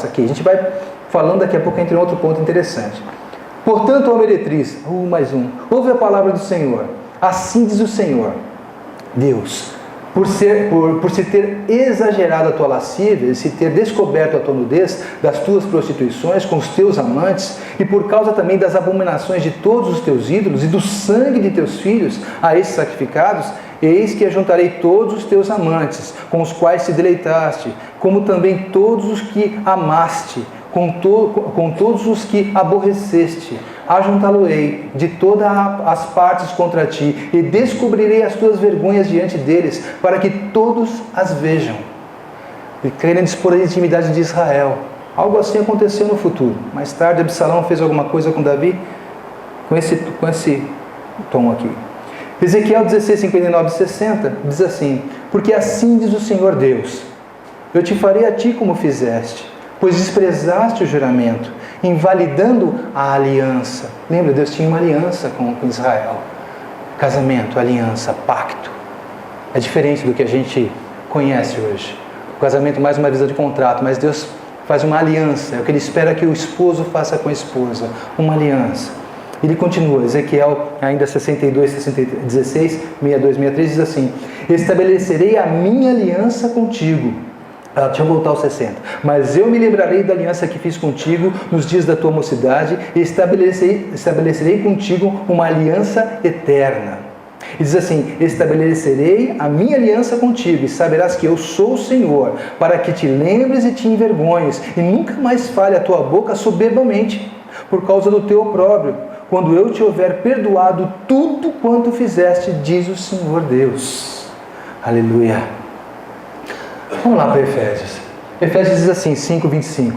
aqui. A gente vai falando daqui a pouco, entre um outro ponto interessante. Portanto, ó meretriz, mais um, ouve a palavra do Senhor. Assim diz o Senhor, Deus, por se ter exagerado a tua lascívia, se ter descoberto a tua nudez das tuas prostituições com os teus amantes, e por causa também das abominações de todos os teus ídolos e do sangue de teus filhos a esses sacrificados, eis que ajuntarei todos os teus amantes, com os quais te deleitaste, como também todos os que amaste, com todos os que aborreceste, ajuntá-lo-ei de todas as partes contra ti, e descobrirei as tuas vergonhas diante deles, para que todos as vejam. E querendo expor a intimidade de Israel. Algo assim aconteceu no futuro. Mais tarde, Absalão fez alguma coisa com Davi, com esse tom aqui. Ezequiel 16, 59 e 60 diz assim: porque assim diz o Senhor Deus, eu te farei a ti como fizeste, pois desprezaste o juramento, invalidando a aliança. Lembra, Deus tinha uma aliança com Israel. Casamento, aliança, pacto. É diferente do que a gente conhece hoje. O casamento mais uma visa de contrato, mas Deus faz uma aliança. É o que Ele espera que o esposo faça com a esposa. Uma aliança. Ele continua, Ezequiel ainda 62, 16, 62, 63 diz assim: estabelecerei a minha aliança contigo. Deixa eu voltar aos 60. Mas eu me lembrarei da aliança que fiz contigo nos dias da tua mocidade e estabelecerei contigo uma aliança eterna. E diz assim: estabelecerei a minha aliança contigo e saberás que eu sou o Senhor, para que te lembres e te envergonhes e nunca mais fale a tua boca soberbamente por causa do teu opróbrio, quando eu te houver perdoado tudo quanto fizeste, diz o Senhor Deus. Aleluia. Vamos lá para Efésios. Efésios diz assim, 5:25.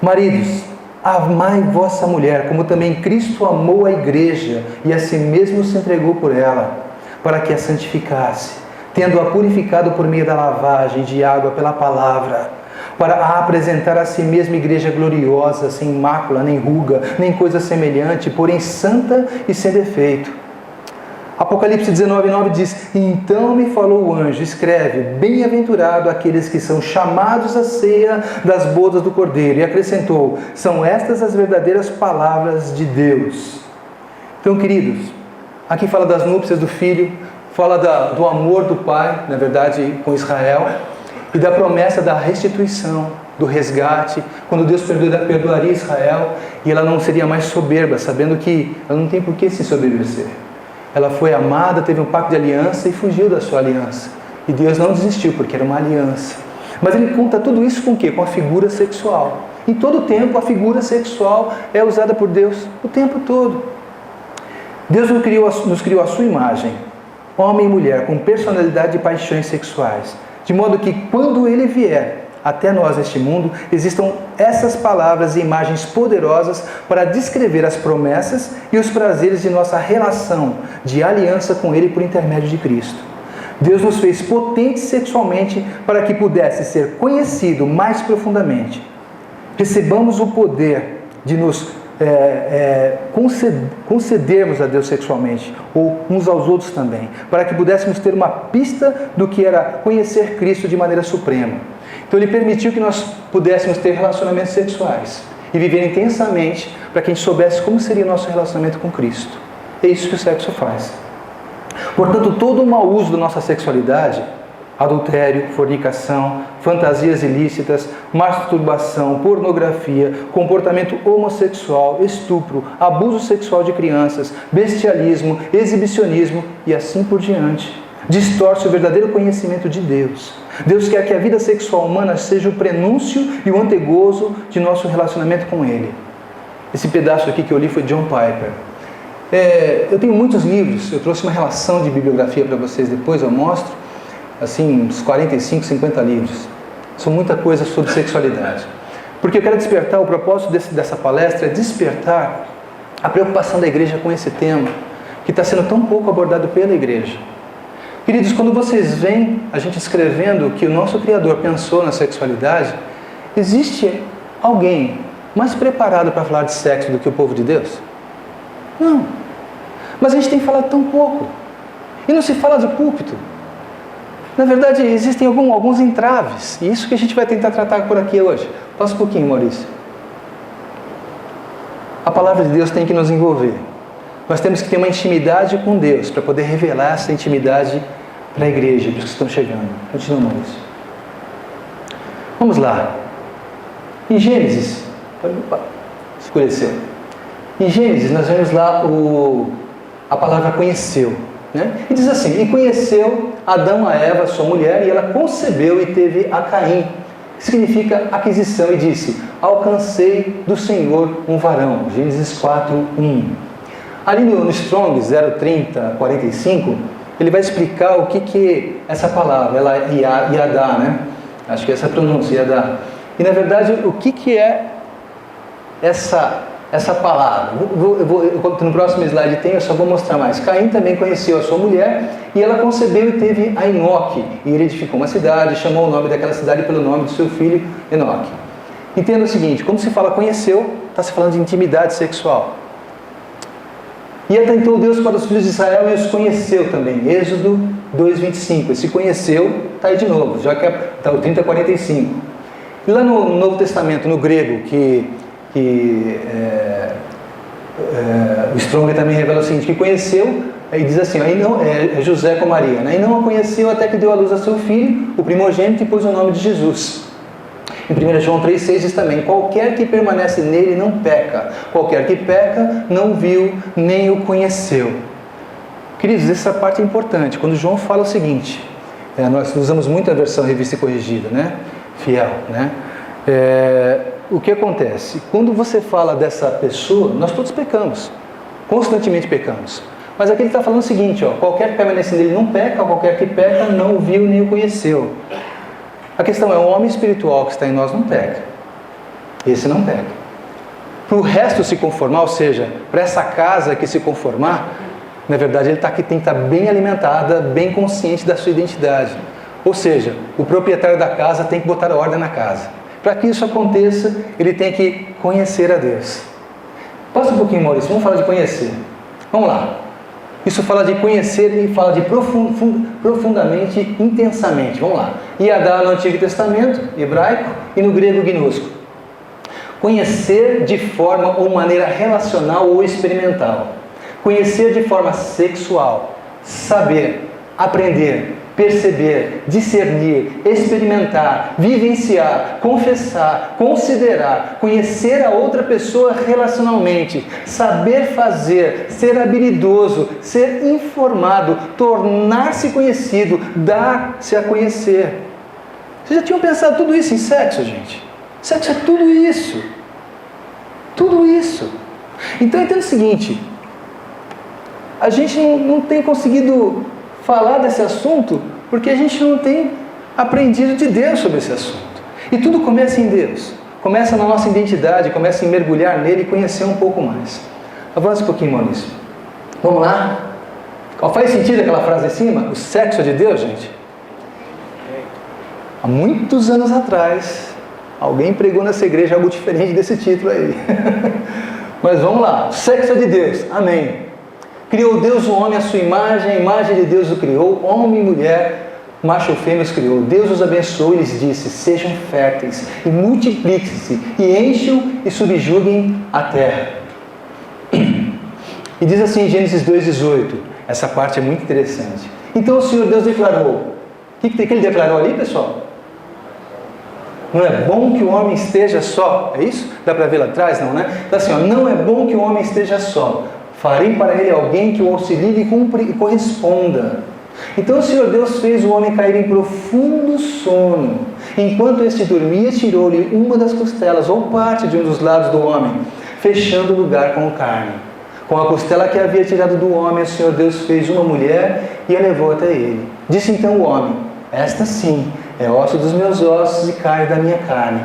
Maridos, amai vossa mulher, como também Cristo amou a igreja e a si mesmo se entregou por ela, para que a santificasse, tendo-a purificado por meio da lavagem de água pela palavra, para a apresentar a si mesma igreja gloriosa, sem mácula, nem ruga, nem coisa semelhante, porém santa e sem defeito. Apocalipse 19:9 diz: então me falou o anjo, escreve, bem-aventurado aqueles que são chamados à ceia das bodas do Cordeiro. E acrescentou: são estas as verdadeiras palavras de Deus. Então, queridos, aqui fala das núpcias do filho, fala do amor do pai, na verdade, com Israel, e da promessa da restituição, do resgate, quando Deus perdoaria Israel e ela não seria mais soberba, sabendo que ela não tem por que se soberbecer. Ela foi amada, teve um pacto de aliança e fugiu da sua aliança. E Deus não desistiu, porque era uma aliança. Mas Ele conta tudo isso com o quê? Com a figura sexual. Em todo tempo, a figura sexual é usada por Deus, o tempo todo. Deus nos criou a sua imagem, homem e mulher, com personalidade e paixões sexuais. De modo que, quando Ele vier até nós neste mundo, existam essas palavras e imagens poderosas para descrever as promessas e os prazeres de nossa relação de aliança com Ele por intermédio de Cristo. Deus nos fez potentes sexualmente para que pudesse ser conhecido mais profundamente. Recebamos o poder de nos concedermos a Deus sexualmente, ou uns aos outros também, para que pudéssemos ter uma pista do que era conhecer Cristo de maneira suprema. Então Ele permitiu que nós pudéssemos ter relacionamentos sexuais e viver intensamente para que a gente soubesse como seria o nosso relacionamento com Cristo. É isso que o sexo faz. Portanto, todo o mau uso da nossa sexualidade, adultério, fornicação, fantasias ilícitas, masturbação, pornografia, comportamento homossexual, estupro, abuso sexual de crianças, bestialismo, exibicionismo e assim por diante, distorce o verdadeiro conhecimento de Deus. Deus quer que a vida sexual humana seja o prenúncio e o antegozo de nosso relacionamento com Ele. Esse pedaço aqui que eu li foi John Piper. Eu tenho muitos livros, eu trouxe uma relação de bibliografia para vocês depois, eu mostro, assim, uns 45, 50 livros. São muita coisa sobre sexualidade. Porque eu quero despertar, o propósito dessa palestra é despertar a preocupação da igreja com esse tema, que está sendo tão pouco abordado pela igreja. Queridos, quando vocês veem a gente escrevendo que o nosso Criador pensou na sexualidade, existe alguém mais preparado para falar de sexo do que o povo de Deus? Não. Mas a gente tem falado tão pouco. E não se fala do púlpito. Na verdade, existem alguns entraves, e isso que a gente vai tentar tratar por aqui hoje. Passa um pouquinho, Maurício. A palavra de Deus tem que nos envolver. Nós temos que ter uma intimidade com Deus para poder revelar essa intimidade para a igreja, para os que estão chegando. Continua, Maurício. Vamos lá. Em Gênesis, escureceu. Em Gênesis, nós vemos lá a palavra conheceu. Né? E diz assim: e conheceu Adão a Eva, sua mulher, e ela concebeu e teve a Caim, que significa aquisição, e disse: alcancei do Senhor um varão. Gênesis 4:1. Ali no Strong 030:45, ele vai explicar o que essa palavra, ela Yadá, né? Acho que essa pronúncia, Yadá. E na verdade, o que é essa palavra? No próximo slide eu só vou mostrar mais. Caim também conheceu a sua mulher, e ela concebeu e teve a Enoque, e ele edificou uma cidade, chamou o nome daquela cidade pelo nome do seu filho Enoque. Entenda o seguinte: quando se fala conheceu, está se falando de intimidade sexual. E atentou Deus para os filhos de Israel e os conheceu também. Êxodo 2:25. Esse conheceu, está aí de novo, já que está o 30:45. E lá no Novo Testamento, no grego, o Strong também revela o seguinte: que conheceu, e diz assim, aí não, José com Maria, né? E não a conheceu até que deu à luz a seu filho, o primogênito, e pôs o nome de Jesus. Em 1 João 3,6 diz também: qualquer que permanece nele não peca, qualquer que peca não viu nem o conheceu. Queridos, essa parte é importante. Quando João fala o seguinte, nós usamos muito a versão revista e corrigida, né? Fiel, né? O que acontece? Quando você fala dessa pessoa, nós todos pecamos, constantemente pecamos. Mas aqui ele está falando o seguinte, qualquer que permanece nele não peca, qualquer que peca não o viu nem o conheceu. A questão é: o homem espiritual que está em nós não peca. Esse não peca. Para o resto se conformar, ou seja, para essa casa que se conformar, na verdade ele tem que estar bem alimentada, bem consciente da sua identidade. Ou seja, o proprietário da casa tem que botar ordem na casa. Para que isso aconteça, ele tem que conhecer a Deus. Passa um pouquinho, Maurício, vamos falar de conhecer. Vamos lá. Isso fala de conhecer e fala de profundamente, intensamente. Vamos lá. Yadá no Antigo Testamento, hebraico, e no grego gnosco. Conhecer de forma ou maneira relacional ou experimental. Conhecer de forma sexual. Saber, aprender, perceber, discernir, experimentar, vivenciar, confessar, considerar, conhecer a outra pessoa relacionalmente, saber fazer, ser habilidoso, ser informado, tornar-se conhecido, dar-se a conhecer. Vocês já tinham pensado tudo isso em sexo, gente? Sexo é tudo isso. Tudo isso. Então entenda o seguinte: a gente não tem conseguido falar desse assunto porque a gente não tem aprendido de Deus sobre esse assunto. E tudo começa em Deus, começa na nossa identidade, começa em mergulhar nele e conhecer um pouco mais. Avança um pouquinho, Maurício. Vamos lá? Faz sentido aquela frase em cima? O sexo é de Deus, gente? Há muitos anos atrás, alguém pregou nessa igreja algo diferente desse título aí. Mas vamos lá. O sexo é de Deus. Amém. Criou Deus o homem à sua imagem, a imagem de Deus o criou, homem e mulher, macho ou fêmea os criou. Deus os abençoou e lhes disse: sejam férteis e multipliquem-se e encham e subjuguem a terra. E diz assim em Gênesis 2,18, essa parte é muito interessante. Então o Senhor Deus declarou, o que ele declarou ali, pessoal? Não é bom que o homem esteja só, é isso? Dá para ver lá atrás, não, né? Então assim, não é bom que o homem esteja só. Farei para ele alguém que o auxilie e corresponda. Então o Senhor Deus fez o homem cair em profundo sono. Enquanto este dormia, tirou-lhe uma das costelas, ou parte de um dos lados do homem, fechando o lugar com carne. Com a costela que havia tirado do homem, o Senhor Deus fez uma mulher e a levou até ele. Disse então o homem: esta sim é osso dos meus ossos e carne da minha carne.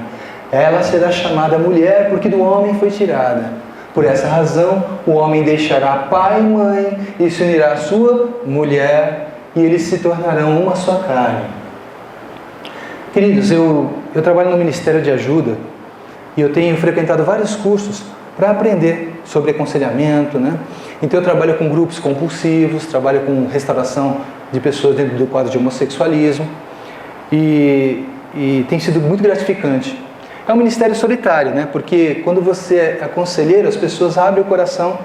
Ela será chamada mulher, porque do homem foi tirada. Por essa razão, o homem deixará pai e mãe e se unirá à sua mulher, e eles se tornarão uma só carne. Queridos, eu trabalho no Ministério de Ajuda e eu tenho frequentado vários cursos para aprender sobre aconselhamento, né? Então eu trabalho com grupos compulsivos, trabalho com restauração de pessoas dentro do quadro de homossexualismo e tem sido muito gratificante. É um ministério solitário, né? Porque quando você é conselheiro, as pessoas abrem o coração,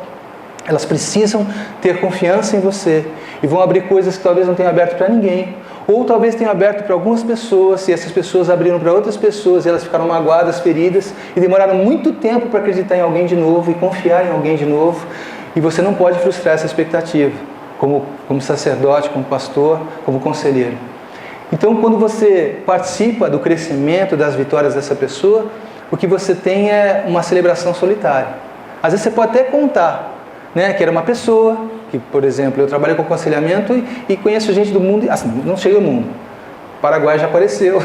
elas precisam ter confiança em você e vão abrir coisas que talvez não tenham aberto para ninguém, ou talvez tenham aberto para algumas pessoas e essas pessoas abriram para outras pessoas e elas ficaram magoadas, feridas e demoraram muito tempo para acreditar em alguém de novo e confiar em alguém de novo, e você não pode frustrar essa expectativa como sacerdote, como pastor, como conselheiro. Então, quando você participa do crescimento, das vitórias dessa pessoa, o que você tem é uma celebração solitária. Às vezes você pode até contar, né, que era uma pessoa, que, por exemplo, eu trabalho com aconselhamento e conheço gente do mundo, assim, não chega ao mundo. Paraguai já apareceu,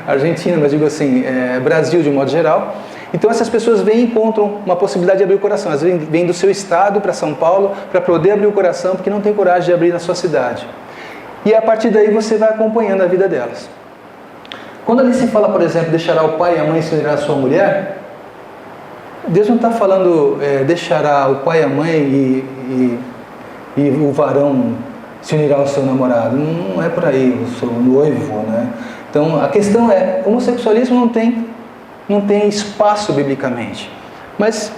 Argentina, mas digo assim, Brasil de um modo geral. Então essas pessoas vêm e encontram uma possibilidade de abrir o coração. Às vezes vêm do seu estado para São Paulo para poder abrir o coração, porque não tem coragem de abrir na sua cidade. E a partir daí você vai acompanhando a vida delas. Quando ali se fala, por exemplo, deixará o pai e a mãe e se unirá a sua mulher, Deus não está falando deixará o pai e a mãe e o varão se unirá ao seu namorado. Não é por aí, o seu noivo, né? Então a questão é, homossexualismo não tem espaço biblicamente. Mas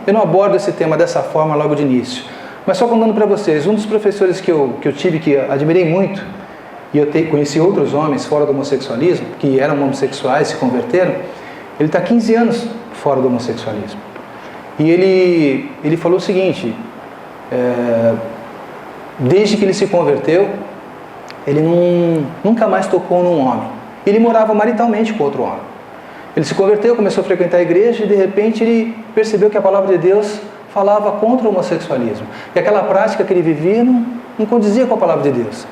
eu não abordo esse tema dessa forma logo de início. Mas só contando para vocês, um dos professores que eu tive, que admirei muito, e eu conheci outros homens fora do homossexualismo, que eram homossexuais, se converteram, ele está 15 anos fora do homossexualismo. E ele falou o seguinte, desde que ele se converteu, ele nunca mais tocou num homem. Ele morava maritalmente com outro homem. Ele se converteu, começou a frequentar a igreja e de repente ele percebeu que a palavra de Deus falava contra o homossexualismo. E aquela prática que ele vivia não condizia com a palavra de Deus.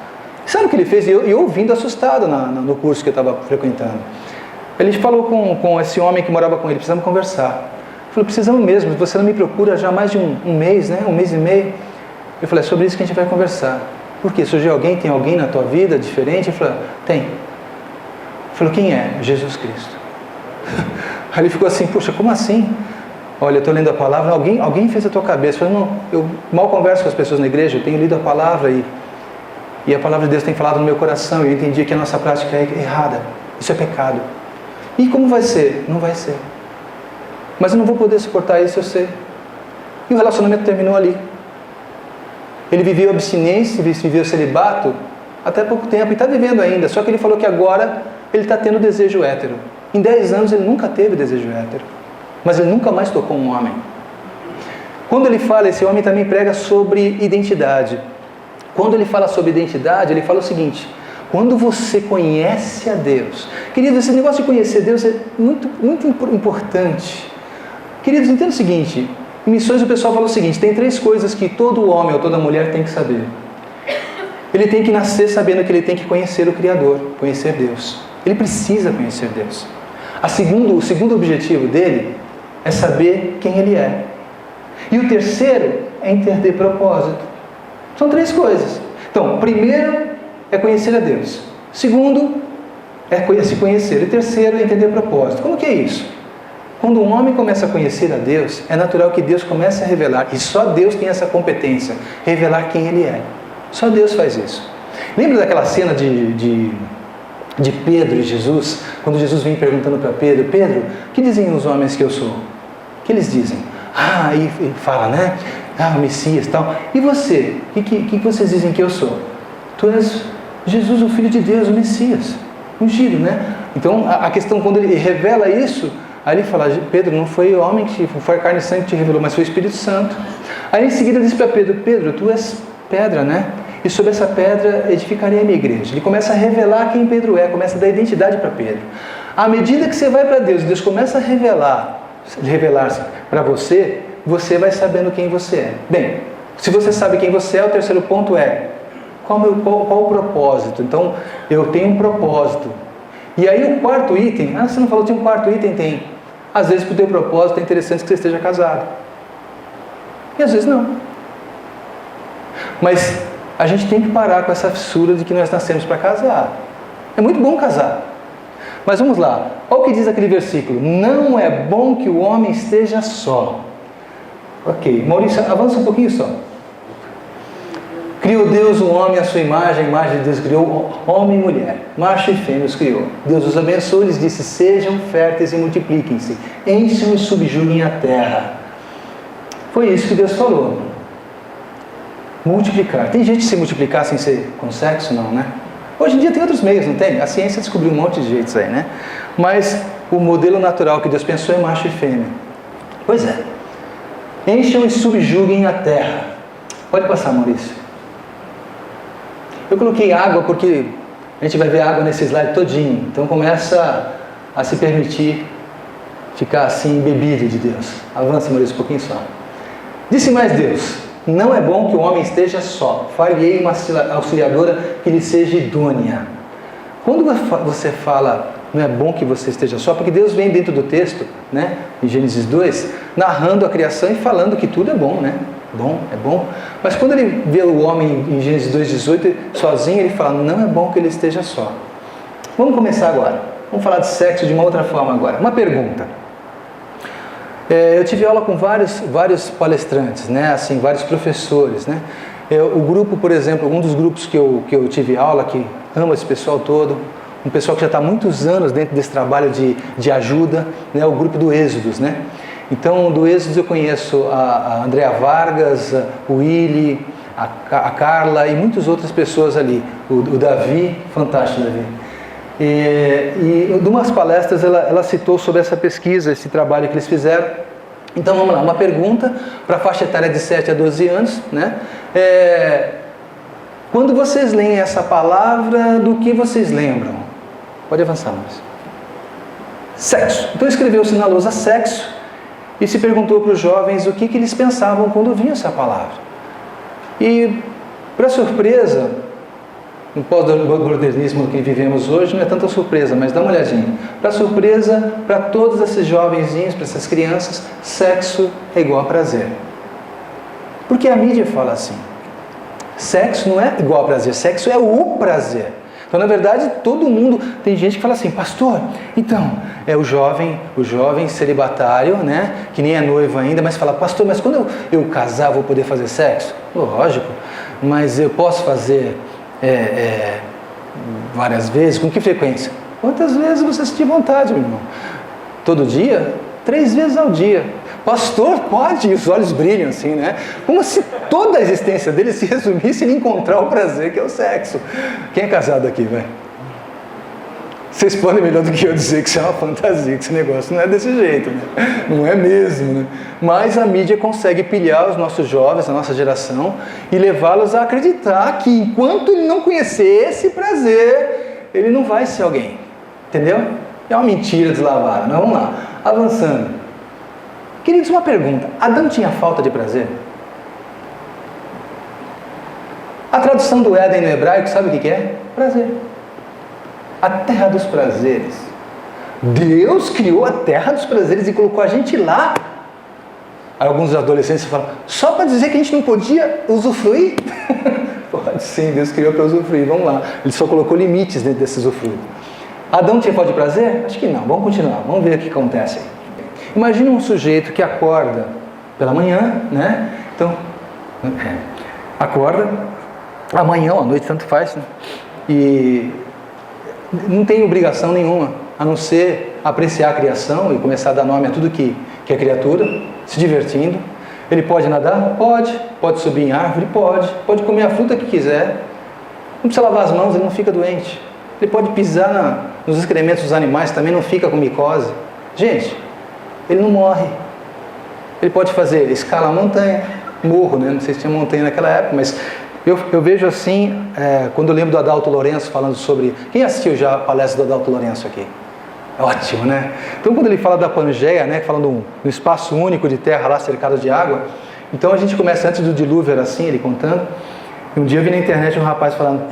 Sabe o que ele fez? E eu ouvindo assustado no curso que eu estava frequentando. Ele falou com esse homem que morava com ele, precisamos conversar. Ele falou, precisamos mesmo, você não me procura já há mais de um mês, né? 1 mês e meio. Eu falei, é sobre isso que a gente vai conversar. Por quê? Surgiu alguém, tem alguém na tua vida diferente? Ele falou, tem. Ele falou, quem é? Jesus Cristo. Aí ele ficou assim, puxa, como assim? Olha, eu estou lendo a palavra, alguém fez a tua cabeça. Eu falei, não, eu mal converso com as pessoas na igreja, eu tenho lido a palavra e a palavra de Deus tem falado no meu coração e eu entendi que a nossa prática é errada. Isso é pecado. E como vai ser? Não vai ser. Mas eu não vou poder suportar isso, eu sei. E o relacionamento terminou ali. Ele viveu abstinência, viveu celibato até pouco tempo, e está vivendo ainda, só que ele falou que agora ele está tendo desejo hétero. Em 10 anos ele nunca teve desejo hétero, mas ele nunca mais tocou um homem. Quando ele fala, esse homem também prega sobre identidade. Quando ele fala sobre identidade, ele fala o seguinte, quando você conhece a Deus, queridos, esse negócio de conhecer Deus é muito, muito importante. Queridos, entenda o seguinte, em missões o pessoal fala o seguinte, tem 3 coisas que todo homem ou toda mulher tem que saber. Ele tem que nascer sabendo que ele tem que conhecer o Criador, conhecer Deus. Ele precisa conhecer Deus. O segundo objetivo dele é saber quem ele é. E o terceiro é entender propósito. São 3 coisas. Então, primeiro é conhecer a Deus. Segundo é se conhecer. E terceiro é entender propósito. Como que é isso? Quando um homem começa a conhecer a Deus, é natural que Deus comece a revelar. E só Deus tem essa competência, revelar quem Ele é. Só Deus faz isso. Lembra daquela cena de Pedro e Jesus? Quando Jesus vem perguntando para Pedro, Pedro, o que dizem os homens que eu sou? O que eles dizem? E fala, né? O Messias e tal. E você? O que vocês dizem que eu sou? Tu és Jesus, o Filho de Deus, o Messias. Ungido, né? Então, a questão, quando ele revela isso, aí ele fala, Pedro, não foi o homem que foi a carne e sangue que te revelou, mas foi o Espírito Santo. Aí em seguida diz para Pedro, Pedro, tu és pedra, né? E sobre essa pedra edificarei a minha igreja. Ele começa a revelar quem Pedro é, começa a dar identidade para Pedro. À medida que você vai para Deus, Deus começa a revelar-se para você, você vai sabendo quem você é. Bem, se você sabe quem você é, o terceiro ponto é, qual o propósito? Então, eu tenho um propósito. E aí o quarto item, você não falou que tinha um quarto item? Tem. Às vezes para o teu propósito é interessante que você esteja casado. E às vezes não. Mas a gente tem que parar com essa fissura de que nós nascemos para casar. É muito bom casar. Mas vamos lá. Olha o que diz aquele versículo. Não é bom que o homem esteja só. Ok. Maurício, avança um pouquinho só. Criou Deus o homem à sua imagem, a imagem de Deus criou homem e mulher, macho e fêmea os criou. Deus os abençoou e lhes disse: sejam férteis e multipliquem-se, encham e subjuguem a terra. Foi isso que Deus falou. Multiplicar. Tem gente que se multiplicar sem ser com sexo? Não, né? Hoje em dia tem outros meios, não tem? A ciência descobriu um monte de jeitos aí, né? Mas o modelo natural que Deus pensou é macho e fêmea. Pois é. Encham e subjuguem a terra. Pode passar, Maurício. Eu coloquei água porque a gente vai ver água nesse slide todinho. Então começa a se permitir ficar assim bebido de Deus. Avança, Maurício, um pouquinho só. Disse mais Deus: não é bom que o homem esteja só. Far-lhe-ei uma auxiliadora que lhe seja idônea. Quando você fala não é bom que você esteja só, porque Deus vem dentro do texto, né, em Gênesis 2, narrando a criação e falando que tudo é bom, né? Bom, é bom. Mas quando ele vê o homem em Gênesis 2,18 sozinho, ele fala, não é bom que ele esteja só. Vamos começar agora. Vamos falar de sexo de uma outra forma agora. Uma pergunta. Eu tive aula com vários palestrantes, né? Assim, vários professores, né? O grupo, por exemplo, um dos grupos que eu tive aula, que ama esse pessoal todo, um pessoal que já está há muitos anos dentro desse trabalho de ajuda, né? O grupo do Êxodos, né? Então, do Êxodos eu conheço a Andrea Vargas, o Willy, a Carla e muitas outras pessoas ali. O Davi, fantástico Davi. E de umas palestras ela citou sobre essa pesquisa, esse trabalho que eles fizeram. Então vamos lá, uma pergunta para a faixa etária de 7 a 12 anos, né? Quando vocês leem essa palavra, do que vocês lembram? Pode avançar, mais. Sexo. Então escreveu-se na lousa sexo e se perguntou para os jovens o que eles pensavam quando ouviam essa palavra. E, para surpresa, no pós-modernismo que vivemos hoje, não é tanta surpresa, mas dá uma olhadinha. Para surpresa, para todos esses jovenzinhos, para essas crianças, sexo é igual a prazer. Porque a mídia fala assim. Sexo não é igual a prazer, sexo é o prazer. Então, na verdade, todo mundo... Tem gente que fala assim, pastor, então, o jovem celibatário, né, que nem é noivo ainda, mas fala, pastor, mas quando eu casar, vou poder fazer sexo? Lógico, mas eu posso fazer várias vezes? Com que frequência? Quantas vezes você sentir vontade, meu irmão? Todo dia? 3 vezes ao dia. Pastor, pode? E os olhos brilham assim, né? Como se toda a existência dele se resumisse em encontrar o prazer que é o sexo. Quem é casado aqui, velho? Vocês podem melhor do que eu dizer que isso é uma fantasia, que esse negócio não é desse jeito, né? Não é mesmo, né? Mas a mídia consegue pilhar os nossos jovens, a nossa geração, e levá-los a acreditar que enquanto ele não conhecer esse prazer, ele não vai ser alguém. Entendeu? É uma mentira deslavada. Mas vamos lá, avançando. Queridos, uma pergunta. Adão tinha falta de prazer? A tradução do Éden no hebraico, sabe o que é? Prazer. A terra dos prazeres. Deus criou a terra dos prazeres e colocou a gente lá. Aí alguns adolescentes falam, só para dizer que a gente não podia usufruir? Pode sim, Deus criou para usufruir, vamos lá. Ele só colocou limites dentro desse usufruto. Adão tinha falta de prazer? Acho que não, vamos continuar, vamos ver o que acontece aí. Imagina um sujeito que acorda pela manhã, né? Então, acorda, amanhã ou à noite, tanto faz, né? E não tem obrigação nenhuma, a não ser apreciar a criação e começar a dar nome a tudo que é criatura, se divertindo. Ele pode nadar? Pode subir em árvore? Pode comer a fruta que quiser, não precisa lavar as mãos, ele não fica doente. Ele pode pisar nos excrementos dos animais, também não fica com micose. Gente, ele não morre. Ele pode fazer escalar montanha, morro, né? Não sei se tinha montanha naquela época, mas eu vejo assim, quando eu lembro do Adalto Lourenço falando sobre... Quem assistiu já a palestra do Adalto Lourenço aqui? Ótimo, né? Então, quando ele fala da Pangeia, né, falando um espaço único de terra lá cercado de água, então a gente começa antes do dilúvio, era assim, ele contando. Um dia eu vi na internet um rapaz falando,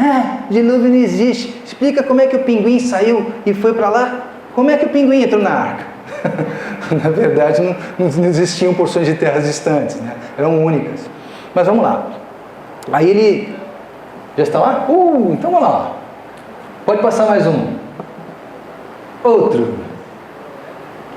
dilúvio não existe, explica como é que o pinguim saiu e foi para lá. Como é que o pinguim entrou na arca? Na verdade, não existiam porções de terras distantes, né? Eram únicas. Mas vamos lá. Aí ele... Já está lá? Então vamos lá. Pode passar mais um. Outro.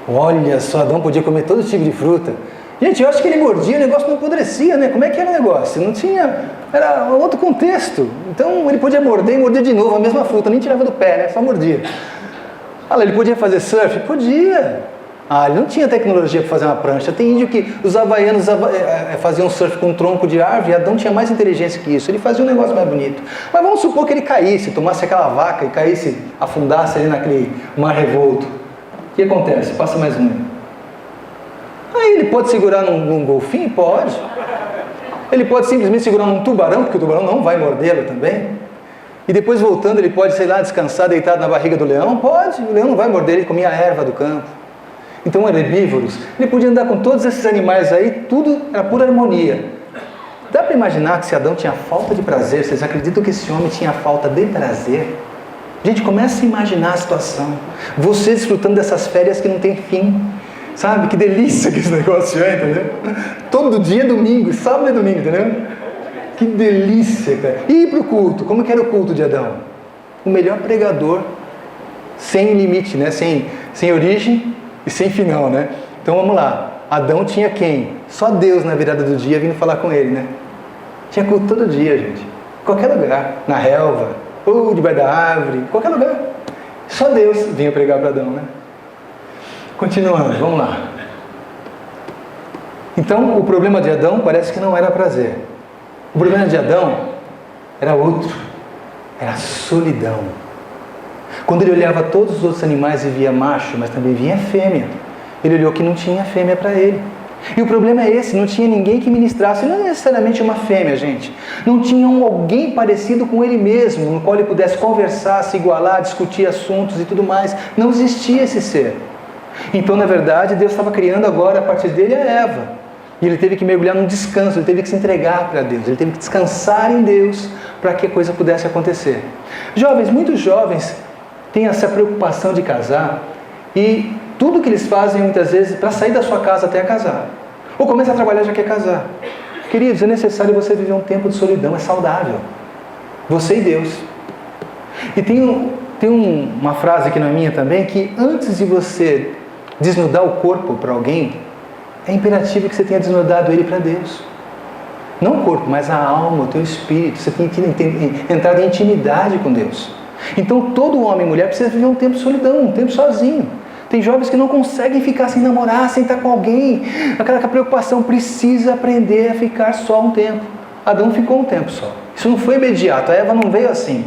Olha só, Adão podia comer todo tipo de fruta. Gente, eu acho que ele mordia, o negócio não apodrecia, né? Como é que era o negócio? Não tinha... Era outro contexto. Então ele podia morder e morder de novo a mesma fruta, nem tirava do pé, né? Só mordia. Ah, ele podia fazer surf? Podia. Ah, ele não tinha tecnologia para fazer uma prancha. Tem índio que os havaianos faziam surf com um tronco de árvore, e Adão tinha mais inteligência que isso. Ele fazia um negócio mais bonito. Mas vamos supor que ele caísse, tomasse aquela vaca e caísse, afundasse ali naquele mar revolto. O que acontece? Passa mais um. Aí ele pode segurar num golfinho? Pode. Ele pode simplesmente segurar num tubarão, porque o tubarão não vai mordê-lo também. E depois voltando ele pode, sei lá, descansar deitado na barriga do leão? Pode. O leão não vai morder, ele comia a erva do campo. Então herbívoros. Ele podia andar com todos esses animais aí, tudo era pura harmonia. Dá para imaginar que se Adão tinha falta de prazer, vocês acreditam que esse homem tinha falta de prazer? Gente, começa a imaginar a situação. Você desfrutando dessas férias que não tem fim. Sabe? Que delícia que esse negócio é, entendeu? Todo dia é domingo, sábado é domingo, entendeu? Que delícia, cara. E ir para o culto. Como que era o culto de Adão? O melhor pregador, sem limite, né? Sem origem e sem final, né? Então vamos lá. Adão tinha quem? Só Deus na virada do dia vindo falar com ele, né? Tinha culto todo dia, gente. Em qualquer lugar. Na relva, ou debaixo da árvore, em qualquer lugar. Só Deus vinha pregar para Adão, né? Continuando, vamos lá. Então, o problema de Adão parece que não era prazer. O problema de Adão era outro. Era a solidão. Quando ele olhava todos os outros animais e via macho, mas também via fêmea, ele olhou que não tinha fêmea para ele. E o problema é esse, não tinha ninguém que ministrasse, não é necessariamente uma fêmea, gente. Não tinha alguém parecido com ele mesmo, no qual ele pudesse conversar, se igualar, discutir assuntos e tudo mais. Não existia esse ser. Então, na verdade, Deus estava criando agora, a partir dele, a Eva. E ele teve que mergulhar num descanso, ele teve que se entregar para Deus, ele teve que descansar em Deus para que a coisa pudesse acontecer. Jovens, muitos jovens têm essa preocupação de casar e tudo que eles fazem, muitas vezes, para sair da sua casa até casar. Ou começa a trabalhar já quer casar. Queridos, é necessário você viver um tempo de solidão, é saudável. Você e Deus. E tem uma frase que não é minha também, que antes de você desnudar o corpo para alguém, é imperativo que você tenha desnudado ele para Deus. Não o corpo, mas a alma, o teu espírito. Você tem que entrar em intimidade com Deus. Então todo homem e mulher precisa viver um tempo de solidão, um tempo sozinho. Tem jovens que não conseguem ficar sem namorar, sem estar com alguém. Aquela preocupação, precisa aprender a ficar só um tempo. Adão ficou um tempo só. Isso não foi imediato, a Eva não veio assim.